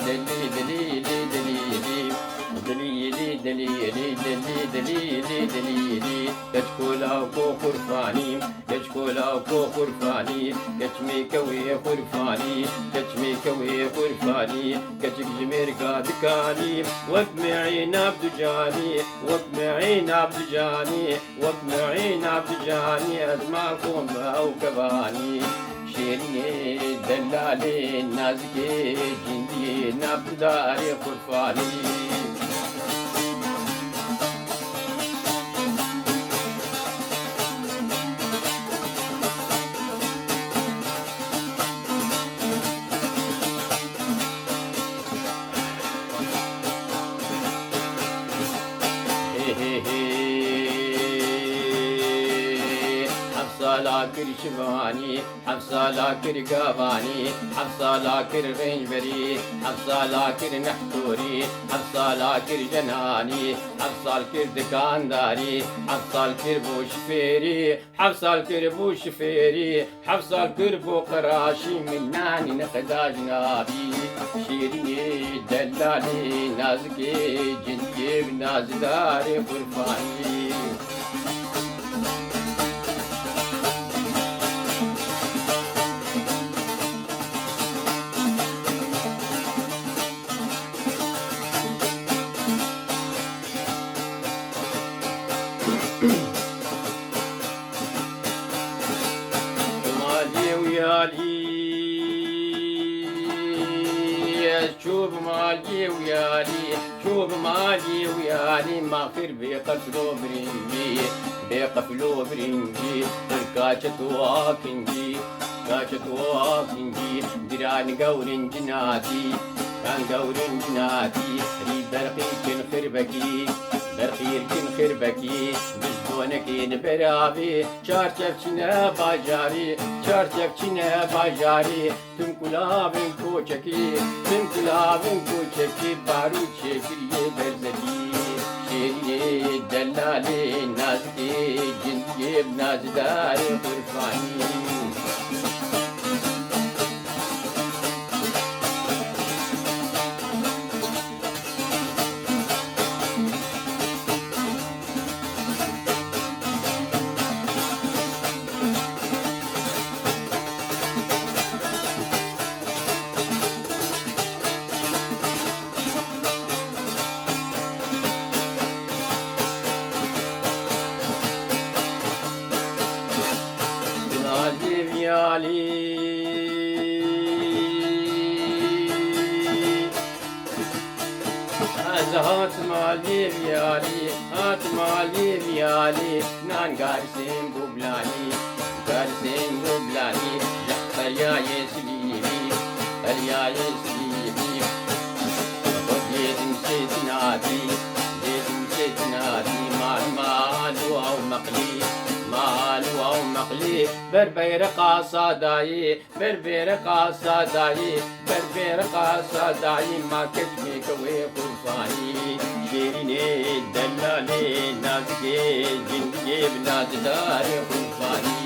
دليلي دليلي دليلي دليلي دليلي كشكولا وكو خرفاني كشكولا وكو خرفاني كشمي كوي خرفاني كشمي كوي خرفاني كشك جمير قادكاني وكمعين عبد جاني وكمعين عبد جاني وكمعين عبد جاني أدمعكم أو كباني شيري دلالي نازكي جندي نبض داري خرفاني حفصة لاكر شباني حفصة لاكر قاباني حفصة لاكر غنجبري حفصة لاكر نحتوري حفصة لاكر جناني حفصة الكر دكانداري حفصة الكر بوشفيري حفصة الكر بوشفيري حفصة الكر بوقراشي من ناني نخدا جنابي شيريني دلالي نازكي جنكي بنازداري خرفاني مالي ويالي شوف مالي ويالي شوف مالي ويالي ما خير بيقفلو برنجي بيقفلو برنجي كاشت واكنجي كاشت واكنجي دران قورن جناتي كان قورن جناتي ريد برقي كن خربكي برخير كن خربكي بزدونكين برابي چارچفچine bajari çarçepçine bajari tüm kulağın koçaki tüm kulağın koçaki baru çekiriye berzeli şeriye delali nazki cinkiye nazdari kurfani يالي هات مالي يالي هات مالي يالي نان قارسين بوبلاني قارسين بوبلاني لحظة يا يسليمي يا يسليمي خذ يدن سيدناتي يدن سيدناتي مال أو مقلي مال أو مقلي بربير قاصة داي بربير قاصة داي بربير قاصة داي ما كتمي كوي قرفاني شيريني دلالي نازكي جندي بلاد داري قرفاني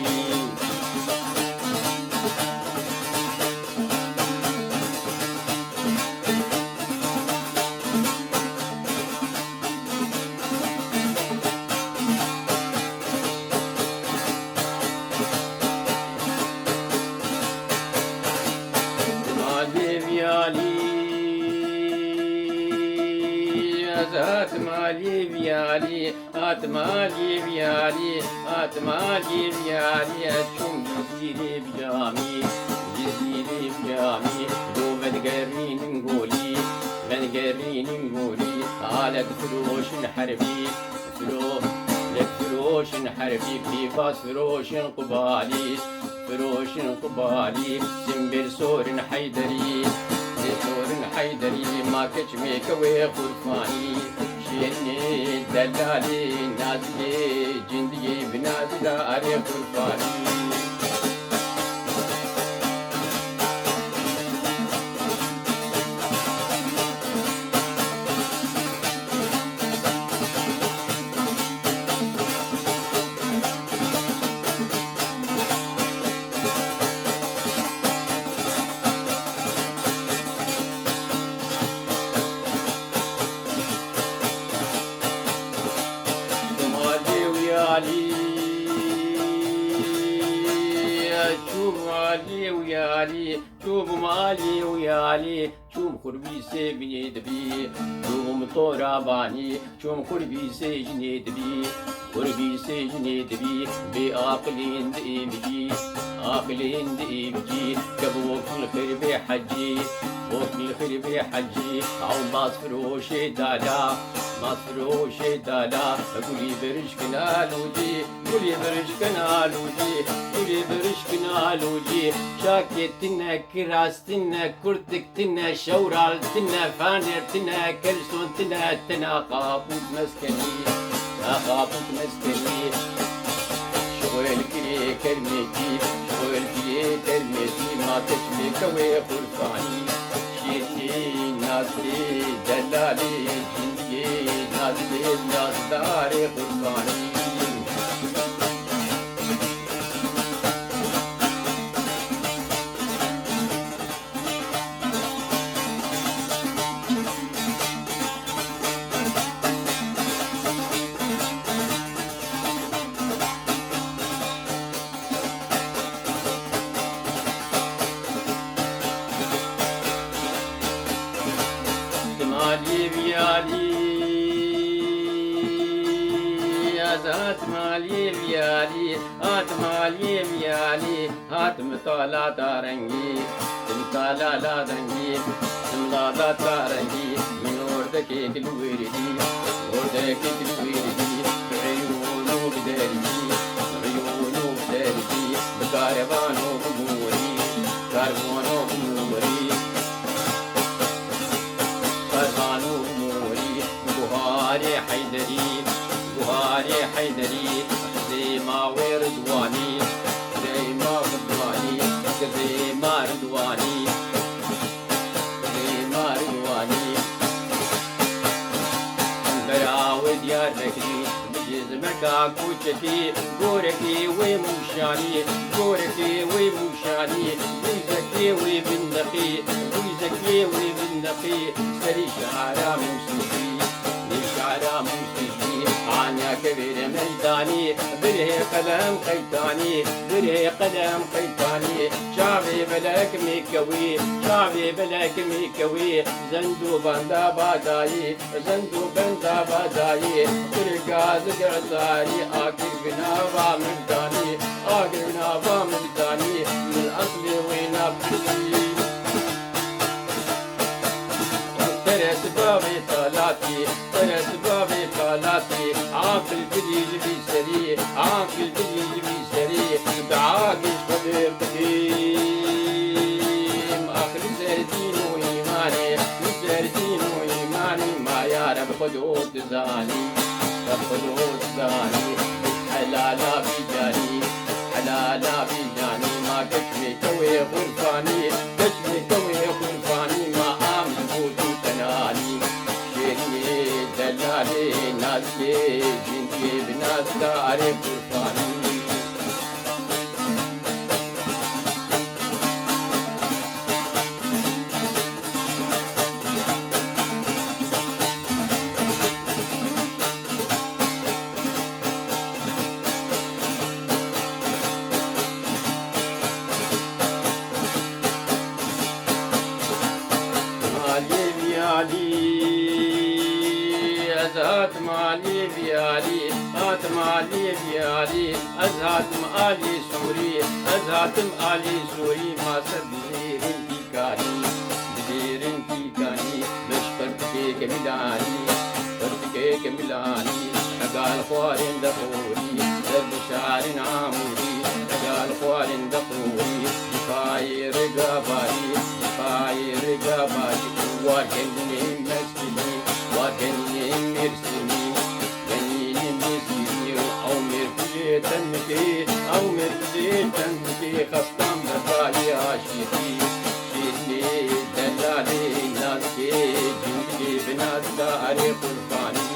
هات مالي بيالي هات مالي بيالي هات مالي بيالي أشوم جزيري بجامي جزيري بجامي دو بدقرين نقولي بدقرين نقولي على فروش حربي فروش حربي كيفاس فروش قبالي فروش قبالي سنبر سور حيدري سور حيدري ما كشمي كوي خرفاني شيني دلالي نازلي جندي بنازل داري خرفاني خربي سيبني دبي دوم طورا باني شوم خربي سيجني دبي خربي سيجني دبي بعقلين دئبجي عقلين دئبجي كبوك الخير بحجي وقت الخير بحجي أو مصفروش دادا مصفروش دادا قولي برش كنالوجي قولي برش كنالوجي قولي برش كنالوجي شاكت تنا كراس تنا كرتك تنا شورال تنا فانر تنا كرسون تنا قابوت مسكني قابوت مسكني شغل كري كرمتي شغل كري كرمتي ما تشمي كوي خلفاني شيري ناسي دلالي جندي ناسي ناسداري خلفاني مالي بيالي هات مالي بيالي هات مالي بيالي هات مطالع دارنجي مطالع دارنجي مطالع دارنجي من وردك الوردي وردك الوردي عيونه بدارجي عيونه بدارجي بكاربانو بموري كاربانو بموري بهاري حيدري بهاري حيدري زي ما وردواني زي ما رضواني زي ما رضواني زي ما رضواني دراود يا ذكري بجزمك كوشتي غوركي ومشاني غوركي ومشاني ويزكي وبندقي ويزكي وبندقي سري شعرا موسيقي شعرا موسيقي عنيا كبير ميداني بره قدم قيتاني بره قدم قيتاني شعبي بلاك ميكوي شعبي بلاك ميكوي زندو بندا باداي زندو بندا باداي ترقاز قعزاري آكل بنابا مجداني آكل بنابا مجداني من الأصل وين أبدي ترس بابي طلاتي ترس بابي طلاتي عاقل بديج بيسري عاقل بديج بيسري بعاقش قديم قديم آخر زردين وإيماني زردين وإيماني ما يا رب خدود زاني رب خدود زاني حلالا بجاني حلالا بجاني ما كشمي كوي غرفاني كشمي كوي غرفاني ما آمن بوتو تناني شيري دلالي ناسي جنتي بناس داري غرفاني أزهات مالي بيالي هات مالي بيالي أزهات مالي سوري أزهات مالي سوري ما سبزير انتي كاني بدير انتي كاني مش فرتكيك ملاني فرتكيك ملاني قال خوارين دخوري درب شعر عاموري قال خوارين دخوري فاير قبالي فاير قبالي وكني مسكني وكني مرسني جنيني مسكني أو مرفجي تنكي أو مرفجي تنكي خصم بطالي عاشقي شيرني دلالي ناسكي جنكي بنات داري قرباني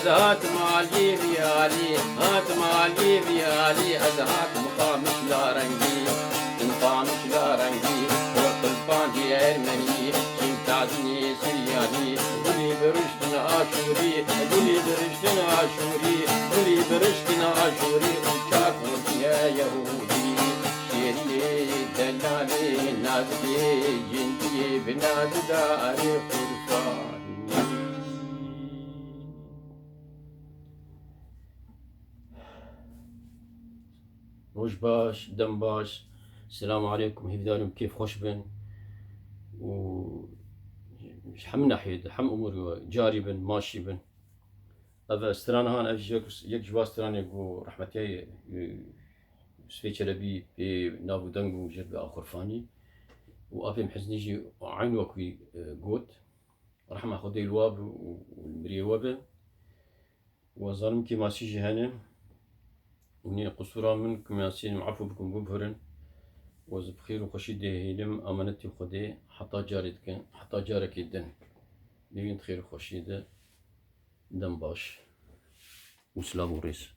أزهات مالي بيالي هات مالي بيالي أزهات مقامك لا رنگی این فانوس لا رنگی ورق الفاندی ارمنی چین تعدنی سریانی گلی برشتن آشوری گلی برشتن آشوری گلی برشتن آشوری uçak vurduya Yahudi şiiri delali nazli cinti binadari kurfani. روش باش دم باش السلام عليكم هيفدالهم كيف خوش بن و حم ناحية حم أمور جاري بن ماشي بن أفا استران هان أفش يك جوا استران يقو رحمتي سفيتش لبي في نافو دنگو جد بآخر فاني وأفي محزنيجي عين وكوي قوت رحمة خدي الواب والمري وابه وظلم كي ماسيجي هاني وني قصورا من كمياسين معفو بكم بمهرن وزبخير وخشيد هيلم أمانتي خدي حتى جارك الدن لين خير خشيد دم باش وسلام وريس